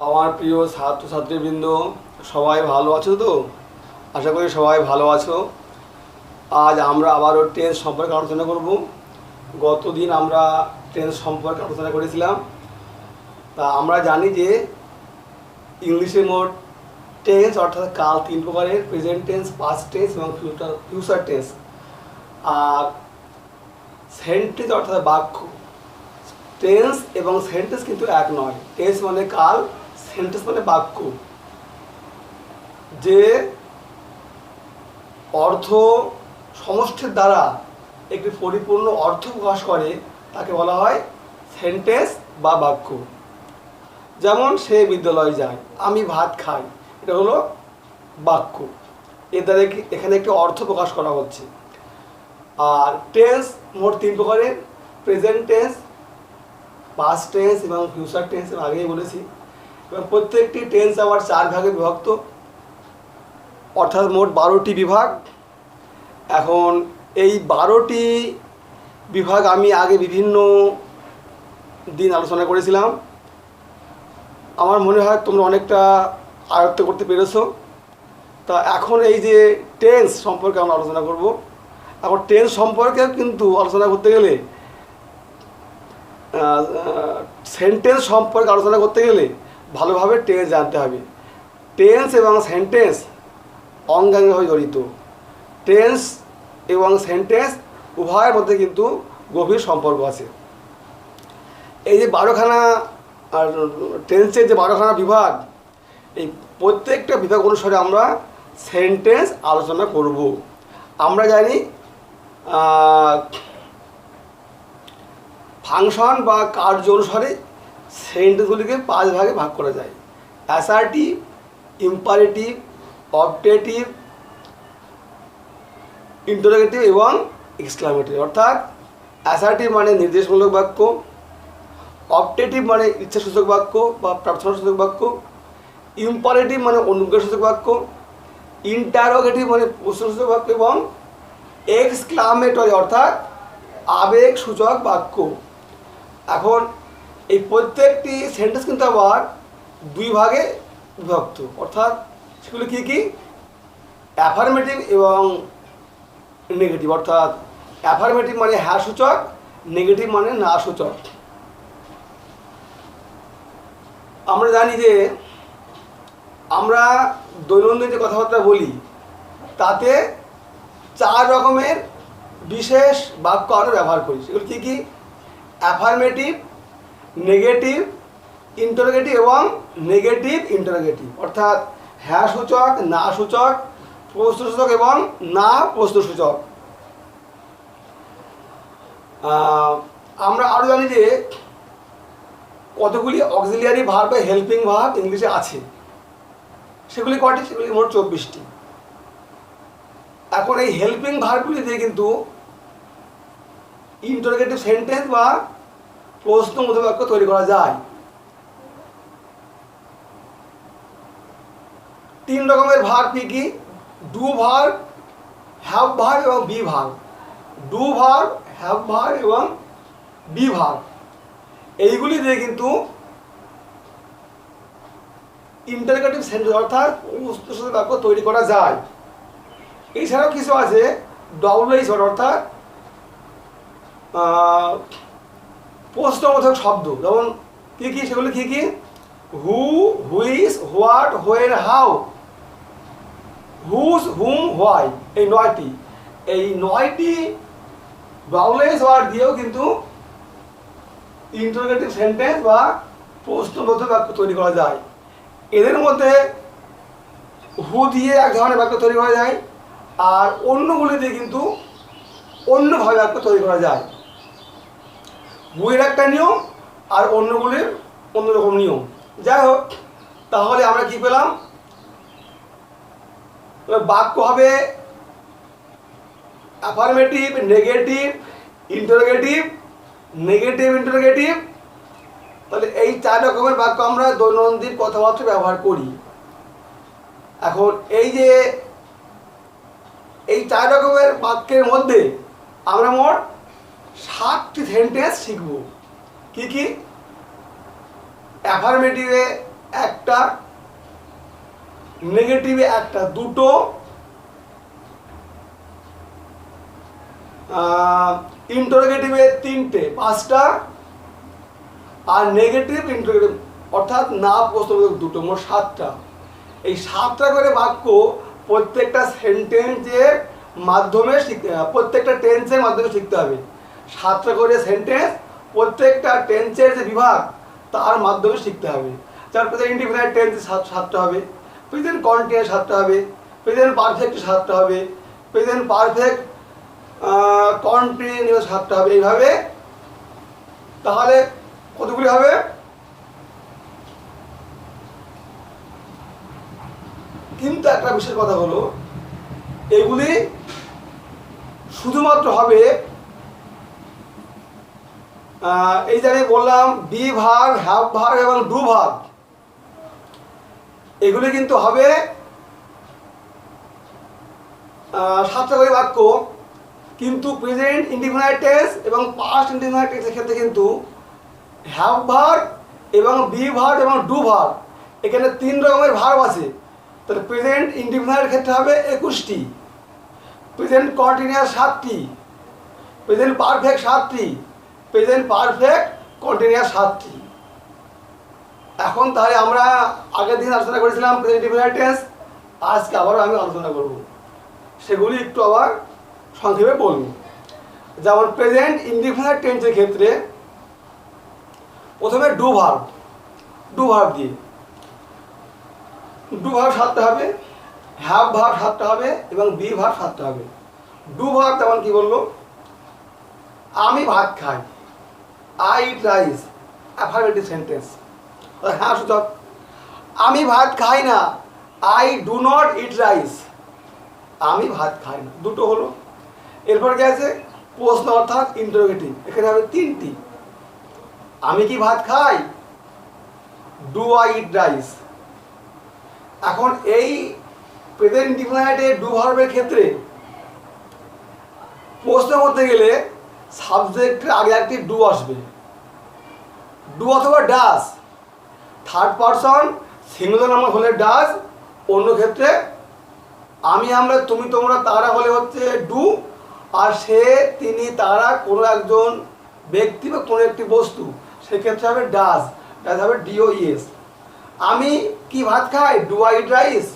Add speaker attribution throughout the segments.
Speaker 1: আমার প্রিয় ছাত্রছাত্রীবৃন্দ, সবাই ভালো আছো তো? আশা করি সবাই ভালো আছো। আজ আমরা আবারও টেন্স সম্পর্কে আলোচনা করব। গতদিন আমরা টেন্স সম্পর্কে আলোচনা করেছিলাম। তা আমরা জানি যে ইংলিশে মোট টেন্স অর্থাৎ কাল তিন প্রকারের: প্রেজেন্ট টেন্স, পাস্ট টেন্স এবং ফিউচার টেন্স। আর সেন্টেন্স অর্থাৎ বাক্য। টেন্স এবং সেন্টেন্স কিন্তু এক নয়। টেন্স মানে কাল, সেন্টেন্স মানে বাক্য। যে অর্থ সমষ্টির দ্বারা একটি পরিপূর্ণ অর্থ প্রকাশ করে তাকে বলা হয় সেন্টেন্স বা বাক্য। যেমন, সে বিদ্যালয়ে যায়, আমি ভাত খাই, এটা হলো বাক্য। এর দ্বারা এখানে একটি অর্থ প্রকাশ করা হচ্ছে। আর টেন্স মোট তিন প্রকারের: প্রেজেন্ট টেন্স, পাস্ট টেন্স এবং ফিউচার টেন্স। আগেই বলেছি। এবং প্রত্যেকটি টেন্স আবার চার ভাগে বিভক্ত, অর্থাৎ মোট 12টি বিভাগ। এখন এই 12টি বিভাগ আমি আগে বিভিন্ন দিন আলোচনা করেছিলাম। আমার মনে হয় তোমরা অনেকটা আয়ত্ত করতে পেরেছো। তা এখন এই যে টেন্স সম্পর্কে আমরা আলোচনা করব। এখন টেন্স সম্পর্কে কিন্তু আলোচনা করতে গেলে, সেন্টেন্স সম্পর্কে আলোচনা করতে গেলে ভালোভাবে টেন্স জানতে হবে। টেন্স এবং সেন্টেন্স অঙ্গাঙ্গিভাবে জড়িত। টেন্স এবং সেন্টেন্স উভয়ের মধ্যে কিন্তু গভীর সম্পর্ক আছে। এই যে 12খানা টেন্সের যে 12খানা বিভাগ, এই প্রত্যেকটা বিভাগ অনুসারে আমরা সেন্টেন্স আলোচনা করব। আমরা জানি ফাংশন বা কার্য অনুসারে সেন্টেন্সগুলিকে 5 ভাগে ভাগ করা যায়: অ্যাসার্টিভ, ইম্পারেটিভ, অবজেক্টিভ, ইন্টারোগেটিভ এবং এক্সক্লামেটরি। অর্থাৎ অ্যাসার্টিভ মানে নির্দেশমূলক বাক্য, অবজেক্টিভ মানে ইচ্ছাসূচক বাক্য বা প্রার্থনাসূচক বাক্য, ইম্পারেটিভ মানে অনুজ্ঞাসূচক বাক্য, ইন্টারোগেটিভ মানে প্রশ্নসূচক বাক্য এবং এক্সক্লামেটরি অর্থাৎ আবেগসূচক বাক্য। এখন এই প্রত্যেকটি সেন্টেন্স কিন্তু আবার 2 ভাগে বিভক্ত। অর্থাৎ সেগুলো কী কী? অ্যাফার্মেটিভ এবং নেগেটিভ। অর্থাৎ অ্যাফার্মেটিভ মানে হ্যাঁ সূচক, নেগেটিভ মানে না সূচক। আমরা জানি যে আমরা দৈনন্দিন যে কথাবার্তা বলি তাতে 4 রকমের বিশেষ বাক্য আমরা ব্যবহার করি। সেগুলো কী কী? অ্যাফার্মেটিভ, নেগেটিভ, ইন্টারোগেটিভ এবং নেগেটিভ ইন্টারোগেটিভ। অর্থাৎ হ্যাঁ সূচক, না সূচক, প্রশ্নসূচক এবং না প্রশ্নসূচক। আমরা আরও জানি যে কতগুলি অক্সিলিয়ারি ভার্ব বা হেল্পিং ভার্ব ইংলিশে আছে। সেগুলি কটি? সেগুলি মোট 24টি। এখন এই হেল্পিং ভার্বগুলি দিয়ে কিন্তু ইন্টারোগেটিভ সেন্টেন্স বা প্রশ্নবোধক বাক্য তৈরি করা যায়। 3 রকমের ভার্ব কী কী? ডু ভার্ব, হ্যাভ ভার্ব এবং be verb. Do verb, have verb এবং বি ভার্ব, এইগুলি দিয়ে কিন্তু ইন্টারোগেটিভ সেন্টেন্স অর্থাৎ প্রশ্নবোধক বাক্য তৈরি করা যায়। এছাড়াও কিছু আছে ডব্লিউএইচ অর্থাৎ প্রশ্নবোধক শব্দ। যেমন কী কী? সেগুলো কী কী? Who, which, what, when, how, whose, whom, why. এই 9টি। এই 9টি ডব্লিউএইচ ওয়ার্ড দিয়েও কিন্তু ইন্টারোগেটিভ সেন্টেন্স বা প্রশ্নবোধক বাক্য তৈরি করা যায়। এদের মধ্যে হু দিয়ে এক ধরনের বাক্য তৈরি করা যায়, আর অন্যগুলি দিয়ে কিন্তু অন্যভাবে বাক্য তৈরি করা যায়। হুয়ের একটা নিয়ম আর অন্যগুলির অন্যরকম নিয়ম। যাই হোক, তাহলে আমরা কি পেলাম? বাক্য হবে affirmative, negative, interrogative, negative interrogative. তাহলে এই 4 রকমের বাক্য আমরা দৈনন্দিন কথাবার্তা ব্যবহার করি। এখন এই যে এই 4 রকমের বাক্যের মধ্যে আমরা মোট 7টি সেন্টেন্স শিখব। কী কী? অ্যাফার্মেটিভে একটা, নেগেটিভে একটা, দুটো, ইন্টারোগেটিভে তিনটে, পাঁচটা, আর নেগেটিভ ইন্টারোগেটিভ অর্থাৎ না প্রশ্নবোধক দুটো, মোট সাতটা। এই সাতটা করে বাক্য প্রত্যেকটা সেন্টেন্সের মাধ্যমে প্রত্যেকটা টেন্সের মাধ্যমে শিখতে হবে। সাতটা করে সেন্টেন্স প্রত্যেকটা টেন্সের যে বিভাগ তার মাধ্যমে শিখতে হবে। যার প্রেজেন্ট ইনডিফিনাইট টেন্স সাতটা হবে, প্রেজেন্ট কন্টিনিউয়াস সাতটা হবে, প্রেজেন্ট পারফেক্ট সাতটা হবে, প্রেজেন্ট পারফেক্ট কন্টিনিউয়াস সাতটা হবে। এইভাবে তাহলে কতগুলি হবে? কিন্তু একটা বিশেষ কথা হলো, এগুলি শুধুমাত্র হবে এই যে আমি বললাম বি ভার্ব, হ্যাভ ভার্ব এবং ডু ভার্ব, এগুলি কিন্তু হবে সাতটা করে বাক্য। কিন্তু প্রেজেন্ট ইনডিফিনাইট টেন্স এবং পাস্ট ইনডিফিনাইট টেন্সের ক্ষেত্রে কিন্তু হ্যাভ ভার্ব এবং বি ভার্ব এবং ডু ভার্ব, এখানে তিন রকমের ভার্ব আছে। তাহলে প্রেজেন্ট ইনডিফিনাইটের ক্ষেত্রে হবে 21টি, প্রেজেন্ট কন্টিনিউয়াস 7টি, প্রেজেন্ট পারফেক্ট 7টি, প্রেজেন্ট পারফেক্ট কন্টিনিউয়াস 7টি। এখন তাহলে আমরা আগের দিন আলোচনা করেছিলাম প্রেজেন্ট ইনডিফিনাইট টেন্স, আজকে আবারও আমি আলোচনা করব, সেগুলি একটু আবার সংক্ষেপে বলব। যেমন প্রেজেন্ট ইনডিফিনাইট টেন্সের ক্ষেত্রে প্রথমে ডু ভার্ব, ডু ভার্ব দিয়ে ডু ভার্ব 7টা হবে, হ্যাভ ভার্ব 7টা হবে এবং বি ভার্ব 7টা হবে। ডু ভার্ব তেমন কি বললো? আমি ভাত খাই, I eat rice, affirmative sentence, হ্যাঁ সূচক। আমি ভাত খাই না, I do not eat rice, আমি ভাত খাই না, দুটো হলো। এরপর কি আছে? প্রশ্ন অর্থাৎ ইন্টারোগেটিভ, এখানে হবে 3টি। আমি কি ভাত খাই, ডু আই ইট রাইস। এখন এই প্রেজেন্ট ইনডিফিনাইটে ডু ভার্বের ক্ষেত্রে প্রশ্ন করতে গেলে সাবজেক্টের আগে একটি ডু আসবে, ডু অথবা ডাস। থার্ড পারসন সিঙ্গুলার নাম্বার হলে ডাস, অন্য ক্ষেত্রে আমি, আমরা, তুমি, তোমরা, তারা হলে হচ্ছে ডু, আর সে, তিনি, তারা কোনো একজন ব্যক্তি বা কোনো একটি বস্তু, সেক্ষেত্রে হবে ডাস, ডাস হবে ডিওইএস। আমি কি ভাত খাই, ডু আই ইট রাইস।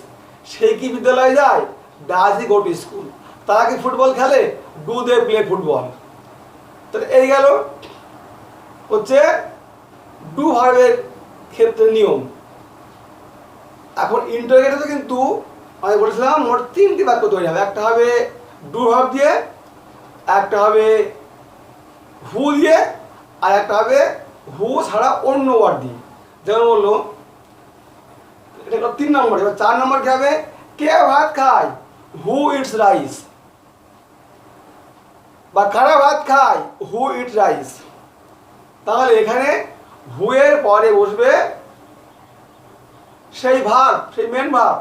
Speaker 1: সে কি বিদ্যালয়ে যায়, does he go to school. তারা কি ফুটবল খেলে, ডু দে প্লে ফুটবল। তাহলে এই গেল হচ্ছে ডু ভার্বের ক্ষেত্রে নিয়ম। এখন ইন্টারোগেটিভে কিন্তু আমি বলেছিলাম মোট 3টি বাক্য তৈরি হবে। একটা হবে ডু ভার্ব দিয়ে, একটা হবে হু দিয়ে, আর একটা হবে হু ছাড়া অন্য ওয়ার্ড দিয়ে। যেমন বললো, এটা 3 নম্বর। এবার 4 নম্বর কি হবে? কে ভাত খায়, হু ইটস রাইস, বা কারা ভাত খায়, হু ইট রাইস। তাহলে এখানে হু এর পরে বসবে সেই ভার্ব, সেই মেন ভার্ব।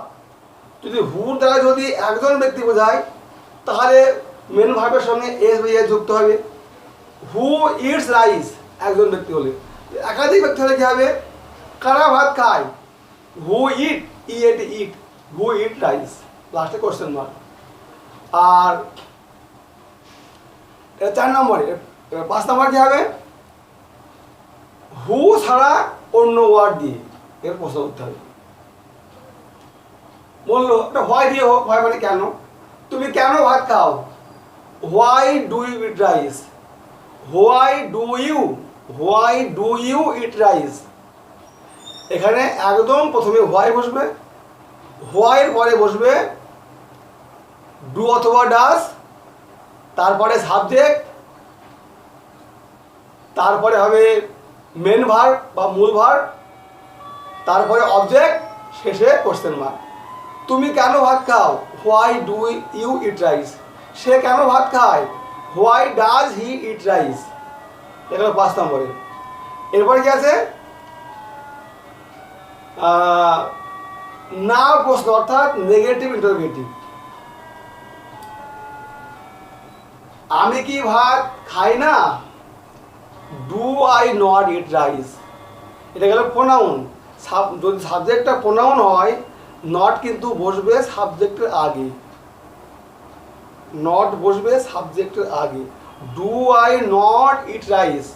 Speaker 1: যদি হুর দ্বারা যদি একজন ব্যক্তি বোঝায়, তাহলে মেন ভার্বের সঙ্গে এস বা এস যুক্ত হবে। হু ইটস রাইস একজন ব্যক্তি হলে, একাধিক ব্যক্তি হলে কি হবে? কারা ভাত খায়, হু ইট, ইট ইট, হু ইট রাইস, লাস্টে কোশ্চেন মার্ক। আর 4 নম্বরে, 5 নম্বর কি হবে? হু ছাড়া অন্য ওয়ার্ড দিয়ে এর প্রশ্ন করতে হবে। বললো একটা হোয়াই দিয়ে হোক, হোয়াই মানে কেন, তুমি কেন ভাত খাও, why do you eat rice, why do you eat rice. এখানে একদম প্রথমে হোয়াই বসবে, হোয়াইয়ের পরে বসবে ডু অথবা ডাস, তারপরে সাবজেক্ট, তারপরে হবে মেন ভার্ব বা মূল ভার্ব, তারপরে অবজেক্ট, শেষে কোশ্চেন মার্ক। তুমি কেন ভাত খাও, why do you eat rice. সে কেন ভাত খায়, why does he eat rice. এটা 5 নম্বরে। এরপরে কি আছে? না প্রশ্ন অর্থাৎ নেগেটিভ ইন্টারোগেটিভ। আমি কি ভাত খাই না, do I not eat rice. এটা গেল প্রোনাউন। যদি সাবজেক্টটা প্রোনাউন হয় নট কিন্তু বসবে সাবজেক্টের আগে, নট বসবে সাবজেক্টের আগে। Do I not eat rice.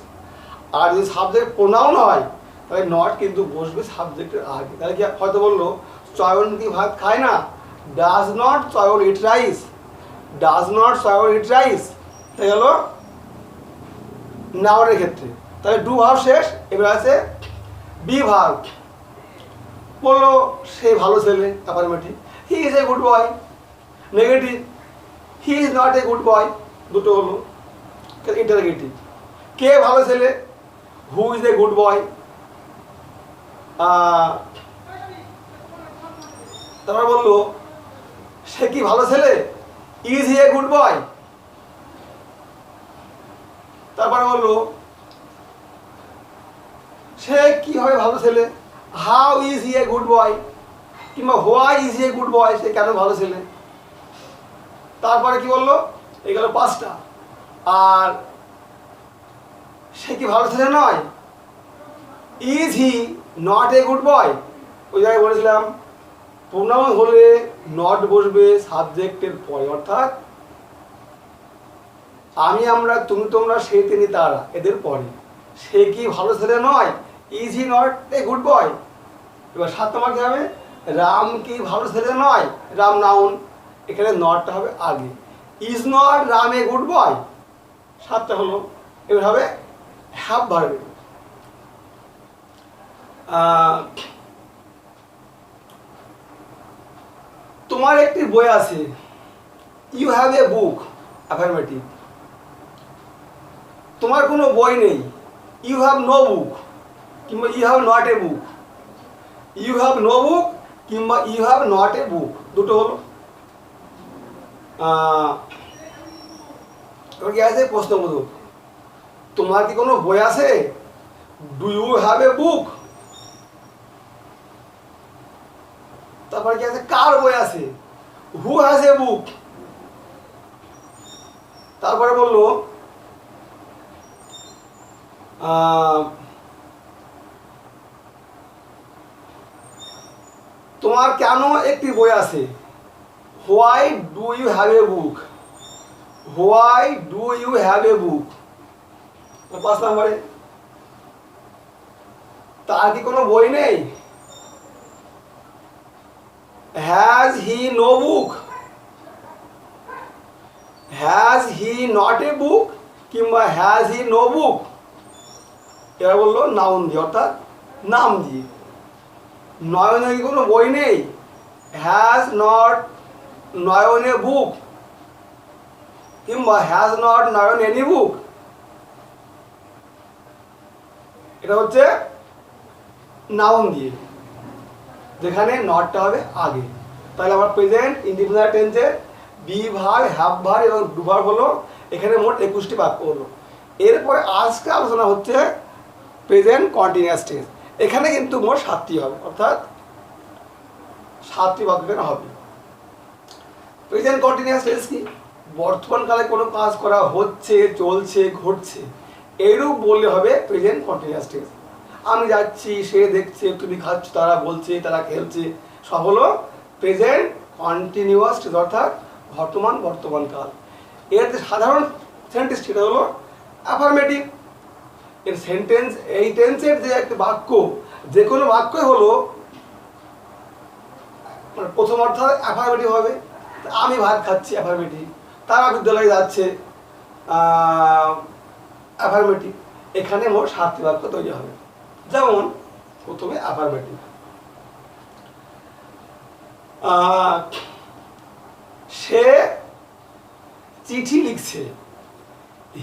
Speaker 1: আর যদি সাবজেক্ট প্রোনাউন হয় তাহলে নট কিন্তু বসবে সাবজেক্টের আগে। তাহলে কি হয়তো বললো চয়ন কি ভাত খায় না, ডাজ নট চয়ন ইট রাইস, ডাজ নট চয়ন ইট রাইস। তাই গেল নাউনের ক্ষেত্রে। তাহলে ডু ভার্ব শেষ, এবার আছে বি ভার্ব। বললো সে ভালো ছেলে, affirmative. He is a good boy, negative. He is not a good বয়, দুটো হলো ইন্টারোগেটিভ। কে ভালো ছেলে, হু ইজ এ গুড বয়। তারপর বললো সে কি ভালো ছেলে, ইজ হি এ গুড বয়। তারপরে বললো সে কিভাবে ভালো ছেলে, how is he a good boy, কিংবা why is he a good boy, সে কেন ভালো ছেলে। তারপরে কি বললো, এই গেল 5টা। আর সে কি ভালো ছেলে নয়, is he not A good বয়। ওই জায়গায় বলেছিলাম প্রোনাউন হলে নট বসবে সাবজেক্টের পরে, অর্থাৎ আমি, আমরা, তুমি, তোমরা, সে, তিনি, তারা, এদের পরে। সে কি ভালো ছেলে নয়, is he not A good বয়। এবার 7 নম্বর কি হবে, রাম কি ভালো ছেলে নয়, রাম নাউন, এখানে নটটা হবে আগে। Is not Ram a good boy, 7টা হলো। এবার হবে হ্যাভ ভার্বে। তোমার একটি বই আছে, you have a book, affirmative. তোমার কোনো বই নেই, ইউ হ্যাভ নো বুক, কিংবা you have not a book. You have no book কিংবা you have not a book, দুটো হলো। এবার কি আছে প্রশ্নবোধক, তোমার কি কোনো বই আছে, ডু ইউ হ্যাভ এ বুক। তারপরে কি আছে, কার বই আছে, হু হ্যাজ এ বুক। তারপরে বললো তোমার কেন একটি বই আছে, why do you have a book, why do you have a book. 5 নম্বরে তার কি কোনো বই নেই, has he no book, has he not a book, কিংবা হ্যাজ হি নো বুক। এবার বললো নাউন দিয়ে, অর্থাৎ নাম দিয়ে। নয়নের কি কোনো বই নেই, has not Nayan A book, কিংবা হ্যাজ নট নয়ন এনি বুক। এটা হচ্ছে নাউন দিয়ে, যেখানে নটটা হবে আগে। তাহলে আমার প্রেজেন্ট ইনডিফিনিট টেন্সের বি ভার্ব, হ্যাভ ভার্ব এবং ডু ভার্ব হলো। এখানে মোট 21টি বাক্য হলো। এরপরে আজকে আলোচনা হচ্ছে প্রেজেন্ট কন্টিনিউয়াস টেন্স। এখানে কিন্তু মোট 7টি হবে, অর্থাৎ 7টি বাক্য এখানে হবে। প্রেজেন্ট কন্টিনিউয়াস টেন্স কি, বর্তমানকালে কোনো কাজ করা হচ্ছে, চলছে, ঘটছে, এইরূপ বললে হবে প্রেজেন্ট কন্টিনিউয়াস টেন্স। আমি যাচ্ছি, সে দেখছে, তুমি খাচ্ছ, তারা বলছে, তারা খেলছে, সব হলো প্রেজেন্ট কন্টিনিউয়াস টেন্স, অর্থাৎ বর্তমানকাল। এর যে সাধারণ সেন্টেন্স সেটা হলো অ্যাফার্মেটিভ। এর সেন্টেন্স, এই টেন্সের যে একটা বাক্য, যে কোনো বাক্যই হলো প্রথম অর্থাৎ অ্যাফার্মেটিভ হবে। আমি ভাত খাচ্ছি, অ্যাফার্মেটিভ। তারা বিদ্যালয়ে যাচ্ছে, অ্যাফার্মেটিভ। এখানে মোট 7টি বাক্য তৈরি হবে। যেমন প্রথমে অ্যাফার্মেটিভ, সে চিঠি লিখছে,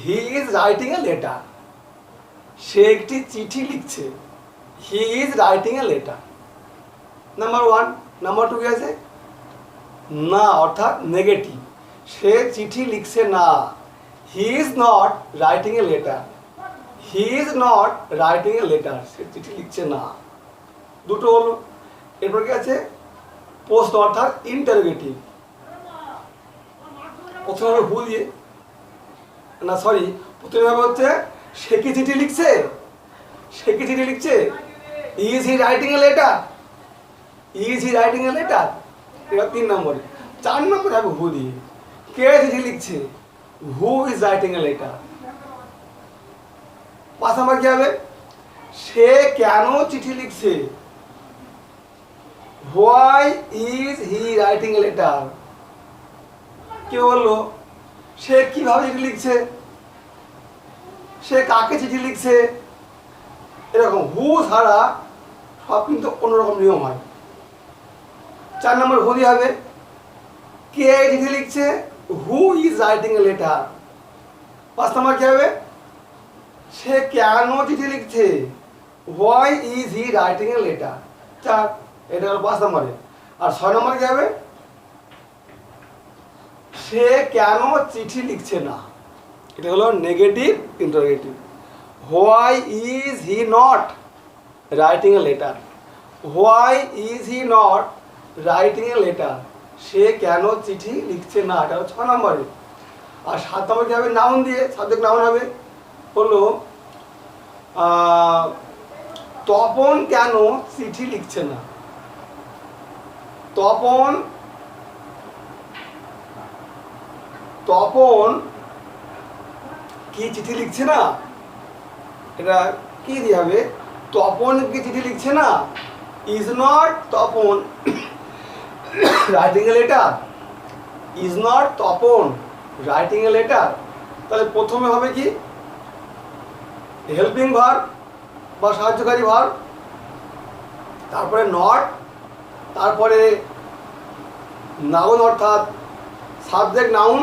Speaker 1: he is writing a letter. সে একটি চিঠি লিখছে, he is writing a letter. Number 1। Number 2 কি আছে, না, অর্থাৎ নেগেটিভ। সে চিঠি লিখছে না, he is not writing a letter, he is not writing a letter. সে চিঠি লিখছে না, দুটো হলো। এরপর কি আছে, প্রশ্ন অর্থাৎ ইন্টারোগেটিভ। প্রথমে হবে হু দিয়ে, না সরি, প্রথমে হবে হচ্ছে সে কি চিঠি লিখছে, সে কি চিঠি লিখছে, is he writing a letter, is he writing a letter, এবার 3 নম্বরে। 4 নম্বরে হবে হু দিয়ে, কে চিঠি লিখছে, who is writing a letter. 5 নম্বর কি হবে, সে কেন চিঠি লিখছে, why is he writing a letter. কে বললো, সে কিভাবে চিঠি লিখছে, সে কাকে চিঠি লিখছে, এরকম হু ছাড়া সব কিন্তু অন্যরকম নিয়ম হয়। 4 নম্বর হু দিয়ে হবে, কে চিঠি লিখছে, who is writing a letter. 5 নম্বর কি হবে, সে কেন চিঠি লিখছে, why is he writing a letter. 4, এটা হলো 5 নম্বরে। আর 6 নম্বর কি হবে, সে কেন চিঠি লিখছে না, এটা হলো negative interrogative. Why is he not writing a letter, why is he not writing a letter, সে কেন চিঠি লিখছে না, এটা হলো 6 নম্বরে। আর 7 নম্বর কি হবে, নাউন দিয়ে, সাবজেক্ট নাউন হবে, হলো তপন কেন চিঠি লিখছে না, তপন, তপন কি চিঠি লিখছে না, এটা কি দিয়ে হবে, তপন কি চিঠি লিখছে না, is not Tapan writing a letter, is not Tapan writing a letter. তাহলে প্রথমে হবে কি, হেল্পিং ভার্ব বা সাহায্যকারী ভার্ব, তারপরে নট, তারপরে নাউন অর্থাৎ সাবজেক্ট নাউন,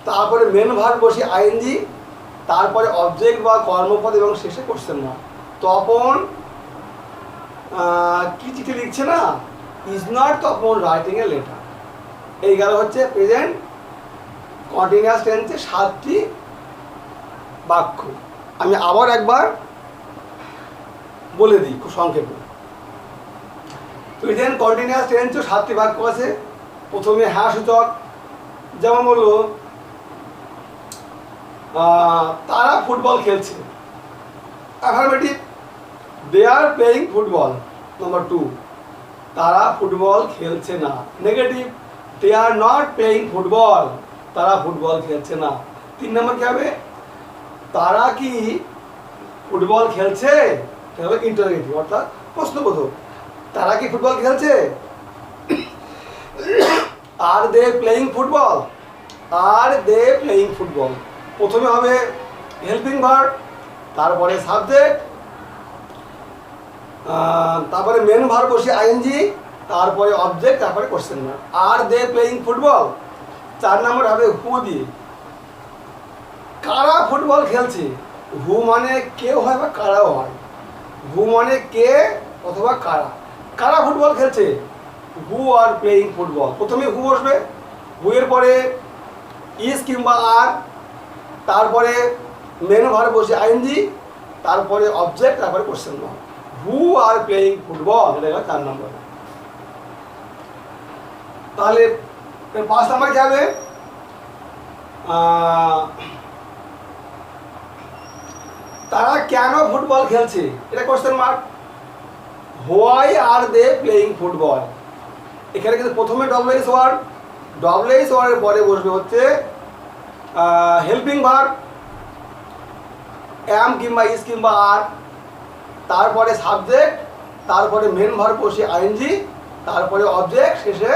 Speaker 1: তারপরে মেন ভার্ব বসে আইএনজি, তারপরে অবজেক্ট বা কর্মপদ এবং শেষে কোশ্চেন মার্ক। তপন কি চিঠি লিখছে না, is not Tapan writing a letter. এই গেল হচ্ছে প্রেজেন্ট কন্টিনিউয়াস টেন্সে 7টি বাক্য। আমি আবার একবার বলে দিই খুব সংক্ষেপে। প্রেজেন্ট কন্টিনিউয়াস টেন্সে 7টি বাক্য আছে। প্রথমে হ্যাঁ সূচক, যেমন বললো তারা ফুটবল খেলছে, affirmative, they are playing football. Number 2, তারা ফুটবল খেলছে না, negative, they are not playing football, তারা ফুটবল খেলছে না। 3 নম্বর কি হবে, তারা কি ফুটবল খেলছে, এটা হলো ইন্টারোগেটিভ অর্থাৎ প্রশ্নবোধক, তারা কি ফুটবল খেলছে, আর they playing football, R they playing football. প্রথমে হবে হেল্পিং ভার্ব, তারপরে সাবজেক্ট, তারপরে মেন ভার্ব বসে আইএনজি, তারপরে অবজেক্ট, তারপরে question mark. R they playing football. 4 নম্বর হবে হু দিয়ে, কারা ফুটবল খেলছে, হু মানে কেউ হয় বা কারাও হয়, হু মানে কে অথবা কারা, কারা ফুটবল খেলছে, হু আর প্লেয়িং ফুটবল। প্রথমে হু বসবে, হু এর পরে ইজ কিংবা আর, তারপরে মেন ভার্ব বসে আইএনজি, তারপরে অবজেক্ট, তারপরে কোশ্চেন মার্ক। হু আর প্লেয়িং ফুটবল, এটা গেল 4 নম্বর। তাহলে 5 নম্বর কি হবে, তারা কেন ফুটবল খেলছে, এটা question mark. Why are they playing football, এখানে কিন্তু প্রথমে ডব্লিউএইচ ওয়ার্ড, ডব্লিউএইচ ওয়ার্ডের পরে বসবে হচ্ছে হেল্পিং ভার্ব, অ্যাম কিংবা ইজ কিংবা আর, তারপরে সাবজেক্ট, তারপরে মেন ভার্ব বসে আইএনজি, তারপরে অবজেক্ট, শেষে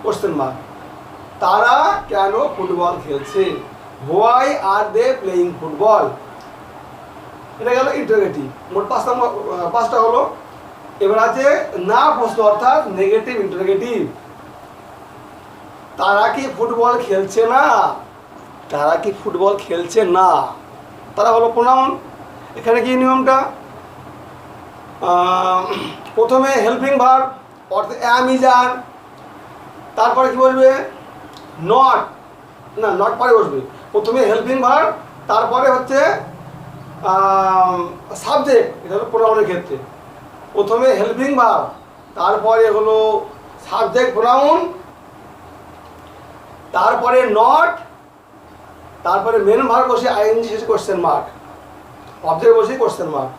Speaker 1: কোশ্চেন মার্ক। তারা কেন ফুটবল খেলছে, why are they playing football, এটা গেল ইন্টারোগেটিভ। মোট 5টা হলো। এবার আছে না প্রশ্ন অর্থাৎ নেগেটিভ ইন্টারোগেটিভ। তারা কি ফুটবল খেলছে না, তারা কি ফুটবল খেলছে না, তারা হলো প্রোনাউন। এখানে কি নিয়মটা, প্রথমে হেল্পিং ভার্ব অর্থাৎ অ্যাম ইজ আর, তারপরে কি বলবে নট, না নট পরে বসবে, প্রথমে হেল্পিং ভার্ব, তারপরে হচ্ছে সাবজেক্ট, এটা হলো প্রোনাউনের ক্ষেত্রে। প্রথমে হেল্পিং ভার্ব, তারপরে হলো সাবজেক্ট প্রোনাউন, তারপরে নট, তারপরে মেন ভার্ব বসে আইএনজি, শেষে কোশ্চেন মার্ক। অবজেক্ট বসে কোশ্চেন মার্ক।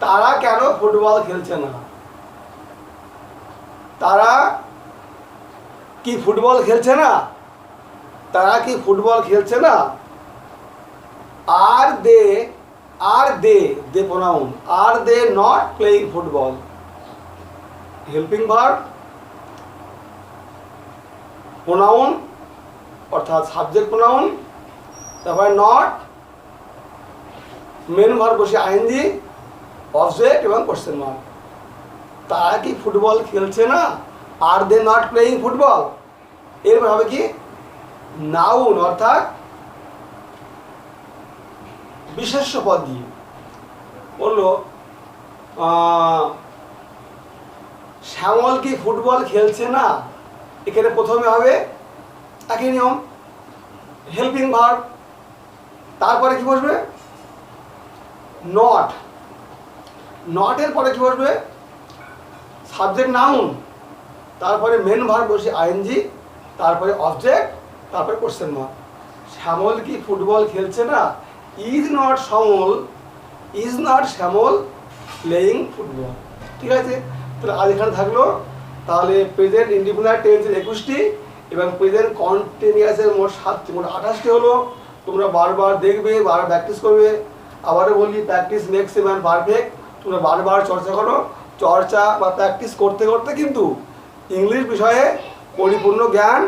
Speaker 1: তারা কেন ফুটবল খেলছে না? তারা কি ফুটবল খেলছে না? তারা কি ফুটবল খেলছে না? Are they pronoun, are they not playing football? Helping verb, pronoun অর্থাৎ সাবজেক্ট প্রোনাউন, তারপরে নট, মেন ভার্ব বসে আইএনজি, অবজেক্ট এবং কোশ্চেন মার্ক। তারা কি ফুটবল খেলছে না? Are they not playing football? এরপর হবে কি নাউন অর্থাৎ বিশেষ্য পদ দিয়ে বললো শ্যামল কি ফুটবল খেলছে না? এখানে প্রথমে হবে একই নিয়ম, হেল্পিং ভার্ব, তারপরে কি বসবে নট, নটের পরে কি বসবে সাবজেক্ট নাউন, তারপরে মেন ভার্ব বসে আইএনজি, তারপরে অবজেক্ট, তারপরে কোশ্চেন মার্ক। শ্যামল কি ফুটবল খেলছে না? Is not Shyamal playing football. ঠিক আছে, তাহলে আজ এখানে থাকলো। তাহলে প্রেজেন্ট ইন্ডিপেন্ডেন্ট টেন্সের 21টি এবং প্রেজেন্ট কন্টিনিউয়াসের মোট 7টি, মোট 28টি হলো। তোমরা বারবার দেখবে, বারবার প্র্যাকটিস করবে। আবারও বলি, practice makes a man perfect. তোমরা বারবার চর্চা করো। চর্চা বা প্র্যাকটিস করতে করতে কিন্তু ইংলিশ বিষয়ে পরিপূর্ণ জ্ঞান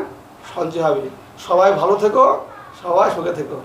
Speaker 1: সঞ্চয় হবে। সবাই ভালো থেকো, সবাই সুখে থেকো।